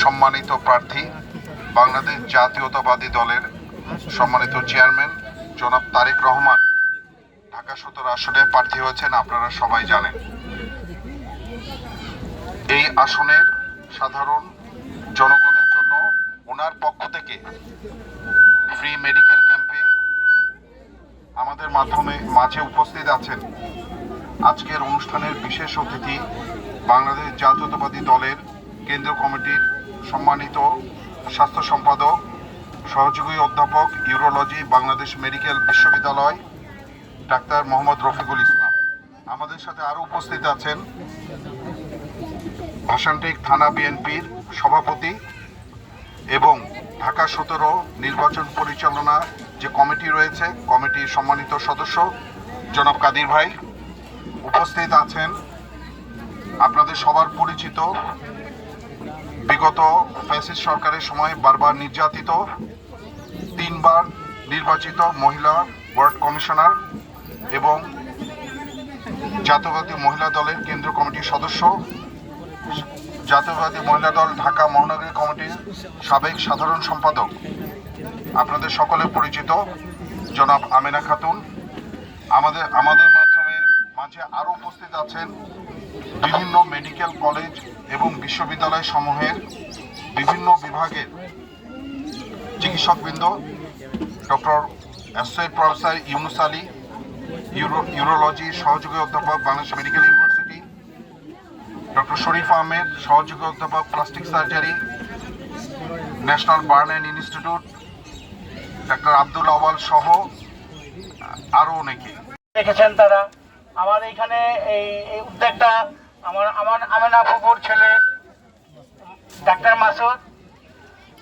সম্মানিত প্রার্থী বাংলাদেশ জাতীয়তাবাদী দলের সম্মানিত চেয়ারম্যান জনাব তারেক রহমান ঢাকা 17 আসনে প্রার্থী হয়েছেন, আপনারা সবাই জানেন। এই আসনের সাধারণ জনগণের জন্য ওনার পক্ষ থেকে ফ্রি মেডিকেল ক্যাম্পে আমাদের মাঝে উপস্থিত আছেন আজকের অনুষ্ঠানের বিশেষ অতিথি বাংলাদেশ জাতীয়তাবাদী দলের কেন্দ্রীয় কমিটির সম্মানিত স্বাস্থ্য সম্পাদক সহযোগী অধ্যাপক ইউরোলজি বাংলাদেশ মেডিকেল বিশ্ববিদ্যালয় ডাক্তার মোহাম্মদ রফিকুল ইসলাম। আমাদের সাথে আরও উপস্থিত আছেন ভাষানটেক থানা বিএনপির সভাপতি এবং ঢাকা 17 নির্বাচন পরিচালনা যে কমিটি রয়েছে কমিটির সম্মানিত সদস্য জনাব কাদির ভাই। উপস্থিত আছেন আপনাদের সবার পরিচিত বিগত ফ্যাসিস্ট সরকারের সময় বারবার নির্যাতিত 3 বার নির্বাচিত মহিলা ওয়ার্ড কমিশনার এবং জাতীয়তাবাদী মহিলা দলের কেন্দ্রীয় কমিটির সদস্য, জাতীয়তাবাদী মহিলা দল ঢাকা মহানগরী কমিটির সাবেক সাধারণ সম্পাদক, আপনাদের সকলের পরিচিত জনাব আমেনা খাতুন। আমাদের মাঝে আরও উপস্থিত আছেন বিভিন্ন মেডিকেল কলেজ এবং বিশ্ববিদ্যালয় সমূহের বিভিন্ন বিভাগের চিকিৎসকবৃন্দ, doctor associate professor Yunus Ali, urology সহযোগী অধ্যাপক Bangladesh medical university, doctor Sharif Ahmed সহযোগী অধ্যাপক plastic surgery, national burn and institute, doctor Abdul Awal সহ আরও অনেকে দেখেছেন। তারা আমার এইখানে এই উদ্যোগটা আমার আমেনা ফুপুর ছেলে ডাক্তার মাসুদ,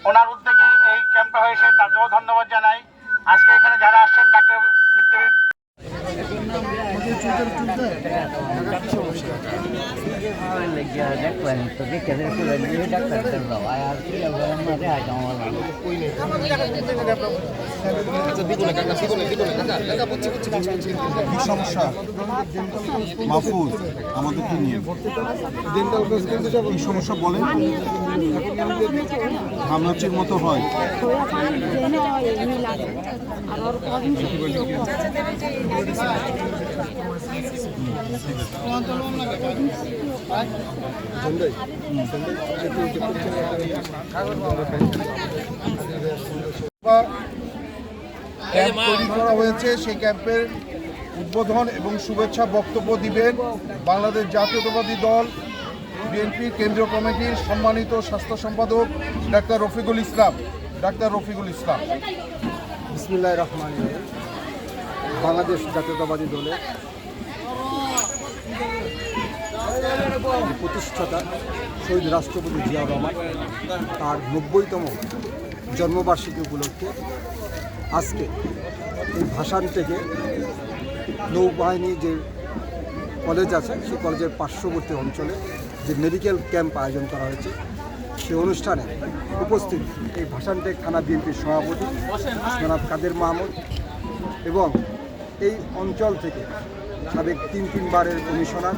ওনার উদ্যোগে এই ক্যাম্পটা হয়েছে, তাকেও ধন্যবাদ জানাই। আজকে এখানে যারা আসছেন ডাক্তার সমস্যা মাহফুজ আমাদেরকে নিয়ে এই সমস্যা বলেন, হামলাচির মতো হয়। ক্যাম্প তৈরি করা হয়েছে, সেই ক্যাম্পের উদ্বোধন এবং শুভেচ্ছা বক্তব্য দিবেন বাংলাদেশ জাতীয়তাবাদী দল বিএনপির কেন্দ্রীয় কমিটির সম্মানিত স্বাস্থ্য সম্পাদক ডাক্তার রফিকুল ইসলাম। বিসমিল্লাহির রহমানির রহিম। বাংলাদেশ জাতীয়তাবাদী দলের প্রতিষ্ঠাতা শহীদ রাষ্ট্রপতি জিয়াউর রহমান তার 90তম জন্মবার্ষিকী উপলক্ষে আজকে এই ভাষান থেকে নৌবাহিনী যে কলেজ আছে সেই কলেজের পার্শ্ববর্তী অঞ্চলে যে মেডিকেল ক্যাম্প আয়োজন করা হয়েছে, সেই অনুষ্ঠানে উপস্থিত এই ভাষানটেক থানা বিএনপির সভাপতি জনাব কাদের মাহমুদ এবং এই অঞ্চল থেকে সাবেক 3 বারের কমিশনার,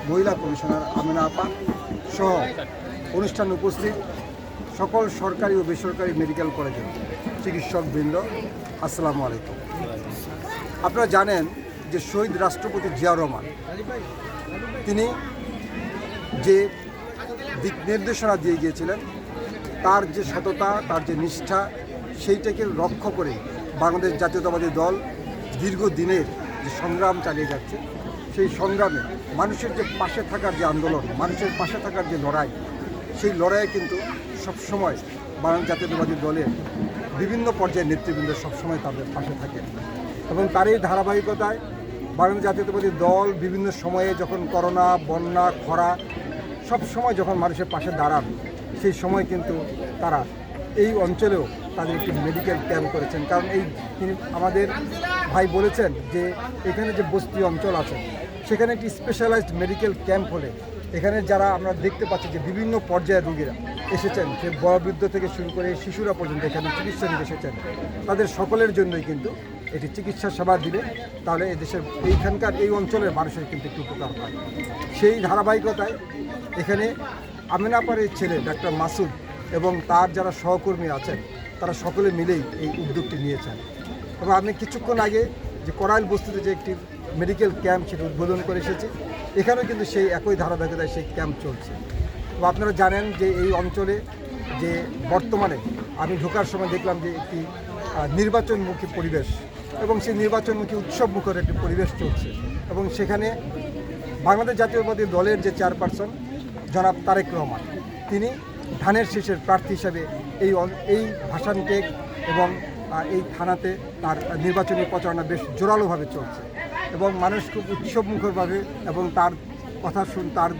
মহিলা কমিশনার আমেনা আপা সহ অনুষ্ঠানে উপস্থিত সকল সরকারি ও বেসরকারি মেডিকেল কলেজের চিকিৎসকবৃন্দ, আসসালামু আলাইকুম। আপনারা জানেন যে শহীদ রাষ্ট্রপতি জিয়াউর রহমান তিনি যে দিক নির্দেশনা দিয়ে গিয়েছিলেন, তার যে সততা, তার যে নিষ্ঠা, সেইটাকে রক্ষা করে বাংলাদেশ জাতীয়তাবাদী দল দীর্ঘদিনের যে সংগ্রাম চালিয়ে যাচ্ছে, সেই সংগ্রামে মানুষের যে পাশে থাকার যে আন্দোলন, মানুষের পাশে থাকার যে লড়াই, সেই লড়াইয়ে কিন্তু সবসময় বাংলাদেশ জাতীয়তাবাদী দলের বিভিন্ন পর্যায়ের নেতৃবৃন্দ সবসময় তাদের পাশে থাকেন এবং তার এই ধারাবাহিকতায় বাংলাদেশ জাতীয়তাবাদী দল বিভিন্ন সময়ে যখন করোনা, বন্যা, খরা সব সময় যখন মানুষের পাশে দাঁড়ান, সেই সময় কিন্তু তারা এই অঞ্চলেও তাদের একটি মেডিকেল ক্যাম্প করেছেন। কারণ এই তিনি আমাদের ভাই বলেছেন যে এখানে যে বস্তি অঞ্চল আছে সেখানে একটি স্পেশালাইজড মেডিকেল ক্যাম্প হলে এখানে যারা আমরা দেখতে পাচ্ছি যে বিভিন্ন পর্যায়ের রোগীরা এসেছেন, সে বয়োবৃদ্ধ থেকে শুরু করে শিশুরা পর্যন্ত এখানে চিকিৎসা নিতে এসেছেন, তাদের সকলের জন্যই কিন্তু এটি চিকিৎসা সেবা দিলে তাহলে এদেশের এইখানকার এই অঞ্চলের মানুষের কিন্তু একটু উপকার হয়। সেই ধারাবাহিকতায় এখানে আমেনাপাড়ের ছেলে ডাক্তার মাসুদ এবং তার যারা সহকর্মী আছেন তারা সকলে মিলেই এই উদ্যোগটি নিয়েছেন। এবং আমি কিছুক্ষণ আগে যে করাইল বস্তিতে যে একটি মেডিকেল ক্যাম্প সেটা উদ্বোধন করে এসেছি, এখানেও কিন্তু সেই একই ধারাবাহিকতায় সেই ক্যাম্প চলছে। তো আপনারা জানেন যে এই অঞ্চলে যে বর্তমানে আমি ঢোকার সময় দেখলাম যে একটি নির্বাচনমুখী পরিবেশ এবং সেই নির্বাচনমুখী উৎসবমুখর একটি পরিবেশ চলছে। এবং সেখানে বাংলাদেশ জাতীয়তাবাদী দলের যে চেয়ারপারসন জনাব তারেক রহমান, তিনি ধানের শীষের প্রার্থী হিসাবে এই ভাসানটেক এবং এই থানাতে তার নির্বাচনী প্রচারণা বেশ জোরালোভাবে চলছে এবং মানুষ খুব উৎসবমুখরভাবে এবং তার কথা তার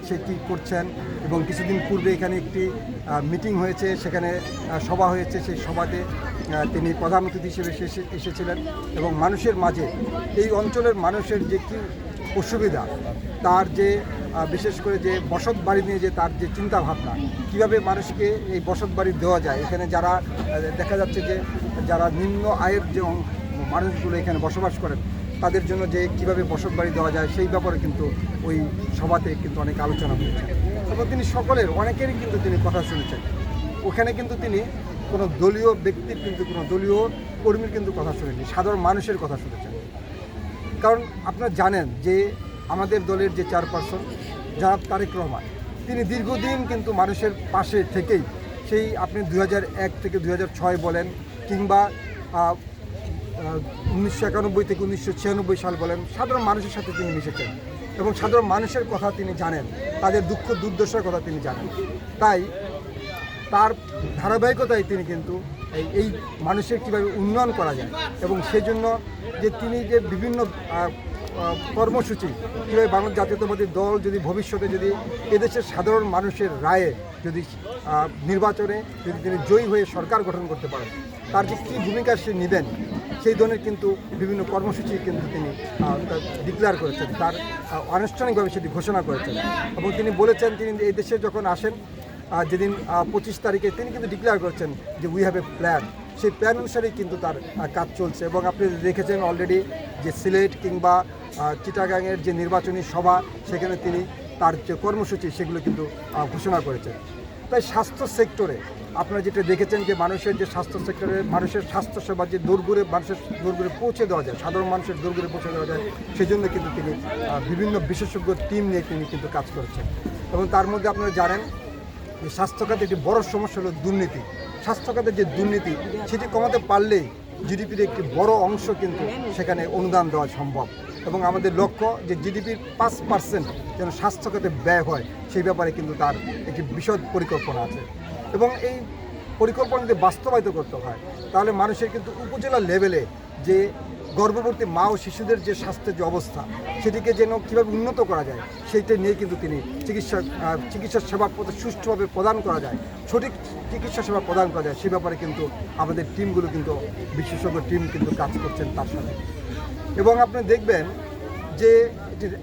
সে কী করছেন। এবং কিছুদিন পূর্বে এখানে একটি মিটিং হয়েছে, সেখানে সভা হয়েছে, সেই সভাতে তিনি প্রধান অতিথি হিসেবে এসেছিলেন এবং মানুষের মাঝে এই অঞ্চলের মানুষের যে কী অসুবিধা, তার যে বিশেষ করে যে বসত বাড়ি নিয়ে যে তার যে চিন্তাভাবনা, কীভাবে মানুষকে এই বসত বাড়ি দেওয়া যায়, এখানে যারা দেখা যাচ্ছে যে যারা নিম্ন আয়ের যে মানুষগুলো এখানে বসবাস করেন তাদের জন্য যে কীভাবে বসত বাড়ি দেওয়া যায় সেই ব্যাপারে কিন্তু ওই সভাতে কিন্তু অনেক আলোচনা হয়েছে এবং তিনি সকলের অনেকেরই কিন্তু তিনি কথা শুনেছেন। ওখানে কিন্তু তিনি কোনো দলীয় ব্যক্তির কিন্তু কোনো দলীয় কর্মীর কিন্তু কথা শুনেননি, সাধারণ মানুষের কথা শুনেছেন। কারণ আপনারা জানেন যে আমাদের দলের যে চেয়ারপারসন জনাব তারেক রহমান, তিনি দীর্ঘদিন কিন্তু মানুষের পাশে থেকেই সেই আপনি 2001 থেকে 2006 বলেন কিংবা 1991 থেকে 1996 সাল বলেন, সাধারণ মানুষের সাথে তিনি মিশেছেন এবং সাধারণ মানুষের কথা তিনি জানেন, তাদের দুঃখ দুর্দশার কথা তিনি জানেন। তাই তার ধারাবাহিকতায় তিনি কিন্তু এই মানুষের কীভাবে উন্নয়ন করা যায় এবং সেই জন্য যে তিনি যে বিভিন্ন কর্মসূচি কীভাবে বাংলাদেশ জাতীয়তাবাদী দল যদি ভবিষ্যতে যদি এদেশের সাধারণ মানুষের রায়ে যদি নির্বাচনে যদি তিনি জয়ী হয়ে সরকার গঠন করতে পারেন, তার যে কী ভূমিকা সে নেবেন সেই ধরনের কিন্তু বিভিন্ন কর্মসূচি কিন্তু তিনি ডিক্লেয়ার করেছেন, তার আনুষ্ঠানিকভাবে সেটি ঘোষণা করেছেন। এবং তিনি বলেছেন তিনি এই দেশে যখন আসেন যেদিন 25 তারিখে তিনি কিন্তু ডিক্লেয়ার করেছেন যে উই হ্যাভ এ প্ল্যান, সেই প্ল্যান অনুসারেই কিন্তু তার কাজ চলছে। এবং আপনি দেখেছেন অলরেডি যে সিলেট কিংবা চিটাগাংয়ের যে নির্বাচনী সভা, সেখানে তিনি তার যে কর্মসূচি সেগুলো কিন্তু ঘোষণা করেছেন। তাই স্বাস্থ্য সেক্টরে আপনারা যেটা দেখেছেন যে মানুষের যে স্বাস্থ্য সেক্টরে মানুষের স্বাস্থ্যসেবা যে দূরঘুরে মানুষের দূরঘুরে পৌঁছে দেওয়া যায়, সাধারণ মানুষের দূরঘুরে পৌঁছে দেওয়া যায়, সেই জন্য কিন্তু তিনি বিভিন্ন বিশেষজ্ঞ টিম নিয়ে তিনি কিন্তু কাজ করছেন। এবং তার মধ্যে আপনারা জানেন যে স্বাস্থ্যখাতে একটি বড় সমস্যা হলো দুর্নীতি। স্বাস্থ্যখাতের যে দুর্নীতি সেটি কমাতে পারলেই জিডিপির একটি বড় অংশ কিন্তু সেখানে অনুদান দেওয়া সম্ভব এবং আমাদের লক্ষ্য যে জিডিপির 5% যেন স্বাস্থ্যখাতে ব্যয় হয়, সেই ব্যাপারে কিন্তু তার একটি বিশদ পরিকল্পনা আছে। এবং এই পরিকল্পনা যদি বাস্তবায়িত করতে হয় তাহলে মানুষের কিন্তু উপজেলা লেভেলে যে গর্ভবতী মা ও শিশুদের যে স্বাস্থ্যের যে অবস্থা সেটিকে যেন কীভাবে উন্নত করা যায় সেইটা নিয়ে কিন্তু তিনি চিকিৎসা সেবা সুষ্ঠুভাবে প্রদান করা যায়, সঠিক চিকিৎসা সেবা প্রদান করা যায়, সে ব্যাপারে কিন্তু আমাদের টিমগুলো কিন্তু বিশেষজ্ঞ টিম কিন্তু কাজ করছেন তার সাথে। এবং আপনি দেখবেন যে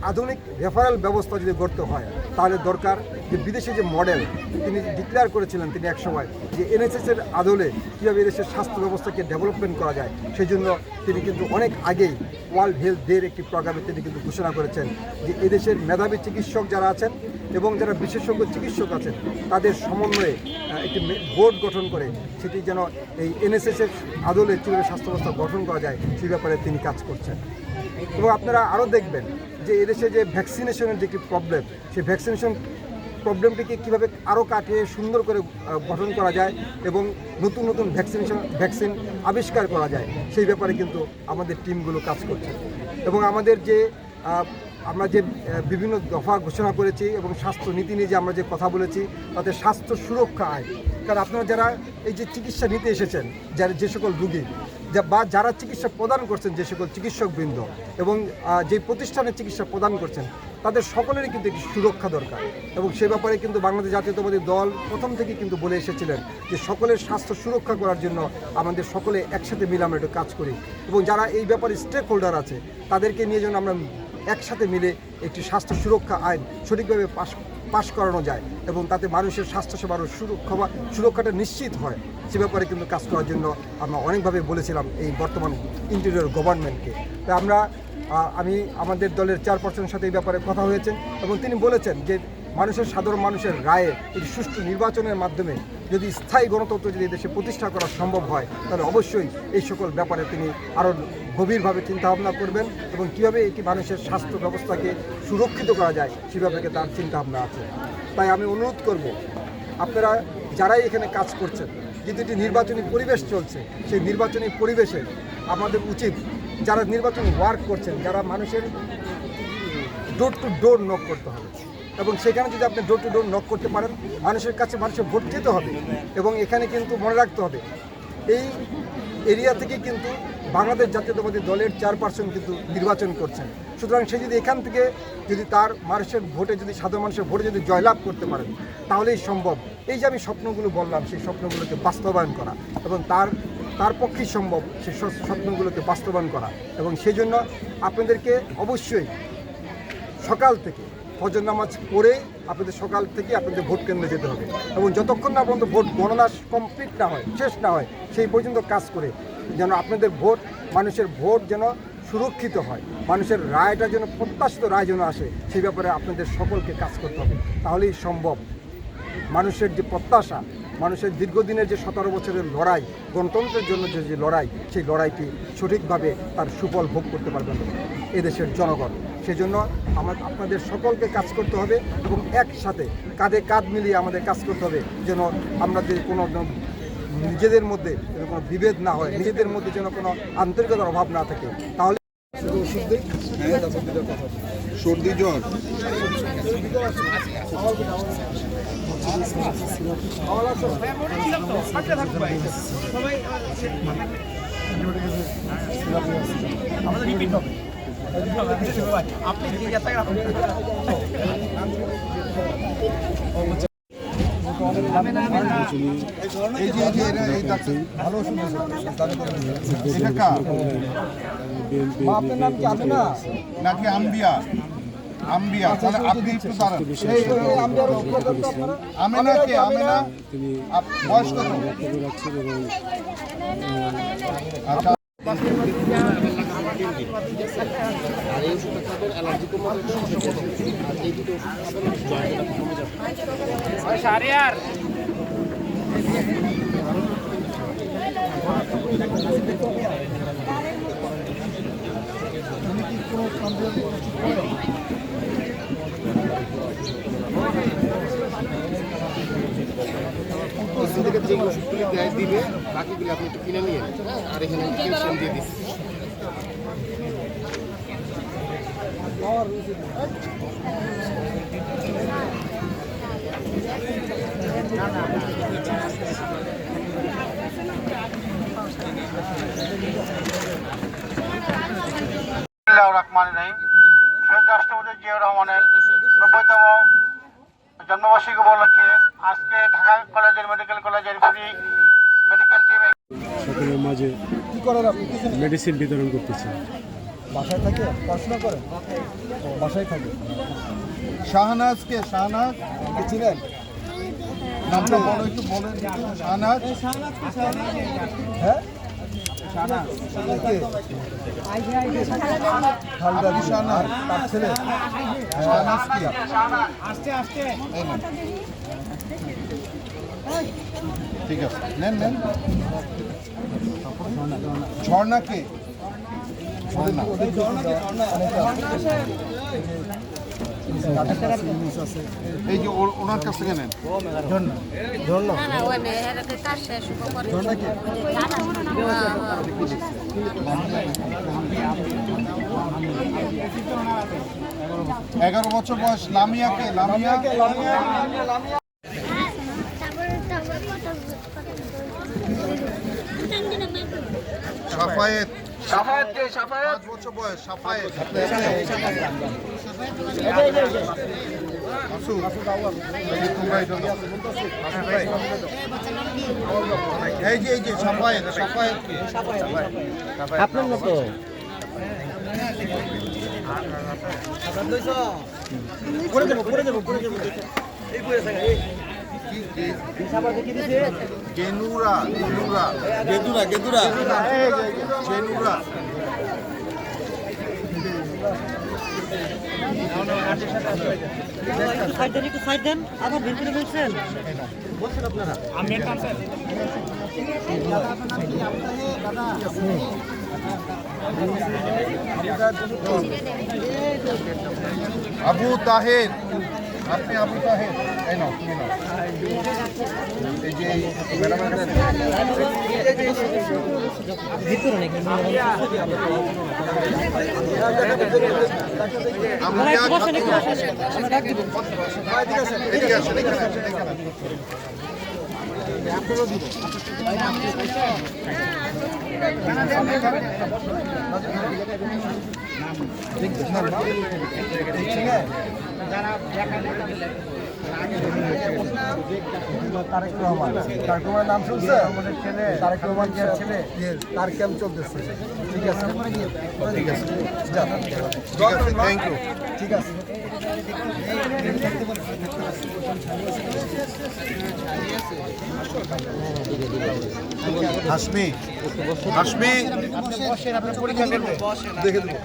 আধুনিক রেফারেল ব্যবস্থা যদি করতে হয় তাহলে দরকার যে বিদেশি যে মডেল তিনি ডিক্লেয়ার করেছিলেন তিনি একসময় যে এনএসএসের আদলে কীভাবে এদেশের স্বাস্থ্য ব্যবস্থাকে ডেভেলপমেন্ট করা যায়, সেই জন্য তিনি কিন্তু অনেক আগেই ওয়ার্ল্ড হেলথ ডের একটি প্রোগ্রামে তিনি কিন্তু ঘোষণা করেছেন যে এদেশের মেধাবী চিকিৎসক যারা আছেন এবং যারা বিশেষজ্ঞ চিকিৎসক আছেন তাদের সমন্বয়ে একটি বোর্ড গঠন করে সেটি যেন এই এনএসএসের আদলে কীভাবে স্বাস্থ্য ব্যবস্থা গঠন করা যায় সেই ব্যাপারে তিনি কাজ করছেন। এবং আপনারা আরও দেখবেন যে এদেশে যে ভ্যাকসিনেশনের যে একটি প্রবলেম, সেই ভ্যাকসিনেশন প্রবলেমটিকে কীভাবে আরও কাটিয়ে সুন্দর করে গঠন করা যায় এবং নতুন নতুন ভ্যাকসিন আবিষ্কার করা যায়, সেই ব্যাপারে কিন্তু আমাদের টিমগুলো কাজ করছে। এবং আমাদের যে আমরা যে বিভিন্ন দফা ঘোষণা করেছি এবং স্বাস্থ্য নীতি নিয়ে যে আমরা যে কথা বলেছি তাতে স্বাস্থ্য সুরক্ষা আইন, কারণ আপনারা যারা এই যে চিকিৎসা নিতে এসেছেন যে সকল রুগী বা যারা চিকিৎসা প্রদান করছেন যে সকল চিকিৎসকবৃন্দ এবং যে প্রতিষ্ঠানে চিকিৎসা প্রদান করছেন তাদের সকলেরই কিন্তু একটি সুরক্ষা দরকার। এবং সে ব্যাপারে কিন্তু বাংলাদেশ জাতীয়তাবাদী দল প্রথম থেকে কিন্তু বলে এসেছিলেন যে সকলের স্বাস্থ্য সুরক্ষা করার জন্য আমাদের সকলে একসাথে মিলে আমরা একটু কাজ করি এবং যারা এই ব্যাপারে স্টেক হোল্ডার আছে তাদেরকে নিয়ে যেন আমরা একসাথে মিলে একটি স্বাস্থ্য সুরক্ষা আইন সঠিকভাবে পাশ করানো যায় এবং তাতে মানুষের স্বাস্থ্যসেবার সুরক্ষাটা নিশ্চিত হয়, সে ব্যাপারে কিন্তু কাজ করার জন্য আমরা অনেকভাবে বলেছিলাম এই বর্তমান ইন্টেরিয়র গভর্নমেন্টকে। তাই আমি আমাদের দলের চেয়ারপারসনের সাথে এই ব্যাপারে কথা হয়েছে এবং তিনি বলেছেন যে মানুষের সাধারণ মানুষের রায়ে এই সুষ্ঠু নির্বাচনের মাধ্যমে যদি স্থায়ী গণতন্ত্র যদি দেশে প্রতিষ্ঠা করা সম্ভব হয় তাহলে অবশ্যই এই সকল ব্যাপারে তিনি আরও গভীরভাবে চিন্তাভাবনা করবেন এবং কীভাবে একটি মানুষের স্বাস্থ্য ব্যবস্থাকে সুরক্ষিত করা যায় সে ব্যাপারে তার চিন্তাভাবনা আছে। তাই আমি অনুরোধ করব আপনারা যারাই এখানে কাজ করছেন, কিন্তু একটি নির্বাচনী পরিবেশ চলছে, সেই নির্বাচনী পরিবেশে আমাদের উচিত যারা নির্বাচনী ওয়ার্ক করছেন, যারা মানুষের ডোর টু ডোর নক করতে হবে এবং সেখানে যদি আপনি ডোর টু ডোর নক করতে পারেন মানুষের কাছে মানুষের ভোট যেতে হবে। এবং এখানে কিন্তু মনে রাখতে হবে এই এরিয়া থেকে কিন্তু বাংলাদেশ জাতীয়তাবাদী দলের চেয়ারপারসন কিন্তু নির্বাচন করছেন। সুতরাং সে যদি এখান থেকে যদি তার মানুষের ভোটে যদি সাধারণ মানুষের ভোটে যদি জয়লাভ করতে পারেন তাহলেই সম্ভব এই যে আমি স্বপ্নগুলো বললাম সেই স্বপ্নগুলোকে বাস্তবায়ন করা এবং তার পক্ষেই সম্ভব সেই স্বপ্নগুলোকে বাস্তবায়ন করা। এবং সেই জন্য আপনাদেরকে অবশ্যই সকাল থেকে ফজর নামাজ পড়ে আপনাদের সকাল থেকে আপনাদের ভোট কেন্দ্রে যেতে হবে এবং যতক্ষণ না পর্যন্ত ভোট গণনা কমপ্লিট না হয়, শেষ না হয়, সেই পর্যন্ত কাজ করে যেন আপনাদের ভোট, মানুষের ভোট যেন সুরক্ষিত হয়, মানুষের রায়টা যেন প্রত্যাশিত রায় যেন আসে, সেই ব্যাপারে আপনাদের সকলকে কাজ করতে হবে। তাহলেই সম্ভব মানুষের যে প্রত্যাশা, মানুষের দীর্ঘদিনের যে 17 বছরের লড়াই, গণতন্ত্রের জন্য যে লড়াই, সেই লড়াইটি সঠিকভাবে তার সুফল ভোগ করতে পারবেন এদেশের জনগণ। সেজন্য আপনাদের সকলকে কাজ করতে হবে এবং একসাথে কাঁধে কাঁধ মিলিয়ে আমাদের কাজ করতে হবে যেন আমাদের কোনো নিজেদের মধ্যে যেন কোনো বিভেদ না হয়, নিজেদের মধ্যে যেন কোনো আন্তরিকতার অভাব না থাকে। তাহলে সর্দি জ্বর আপনার নাম কি আমিনা নাকি আম্বিয়া? আম্বিয়া, তাহলে আপনি একটু দাঁড়ান। আমেনা কে? আমেনা বয়স কত? আচ্ছা, যেগুলো ওষুধগুলি দেয় দিবে বাকিগুলো আপনি একটু কিনে নিয়ে আর এখানে ইনজেকশন দিয়ে দিচ্ছি। রহমান রহিম। শহীদ রাষ্ট্রপতি জিয়াউর রহমানের 90তম জন্মবার্ষিকী উপলক্ষে আজকে ঢাকা কলেজের মেডিকেল কলেজের ফ্রি মেডিকেল টিম সকলের মাঝে কি করেন আপনি? মেডিসিন বিতরণ করতেছে। বাসায় থাকে, পড়াশোনা করেন? বাসায় থাকে। শাহনাজ কে? শাহনাজ কি চিনেন? নামটা বলো, একটু বলেন। শাহনাজ, হ্যাঁ কে? খালদা কি শাহনাজ? তার ছেলে। শাহনাজ কি? এই নেন। ঠিক আছে, নেন নেন। ঝর্ণা কে? বলেন না। এই যে ওনার কাছ থেকে নেন। ঝর্ণা না ওই মেয়েরাকে কাজ শেষ করে ঝর্ণা কে? 11 বছর বয়স। লামিয়া কে? লামিয়া কে? লামিয়া সাফায়েত। সাফায়েত কে? সাফায়েত 5 বছর বয়স। সাফায়েত। মাসুদ, এই যে তোমরা এটা দাও। এই যে সাফায়েত। সাফায়েত কে? আপনার মতো গেনুরা। জেনুরা। একটু সাইড দেন আবার ভেতরে বলছেন বলছেন আপনারা আমি একটা আবু তাহের, আপনি আবু তাহের, এই নাও তুমি নাও। এই যে ম্যাডামের এদিকে আসেন, এখানে আসেন, এখানে আসেন। তারেক রহমান, তারেক রহমানের নাম শুনছে? তারেক রহমান যে ছেলে তার ক্যাম্প চলতেছে। ঠিক আছে, ঠিক আছে, যা। Thank you. ঠিক আছে। হাসমি, হাসমি, দেখে দেবো।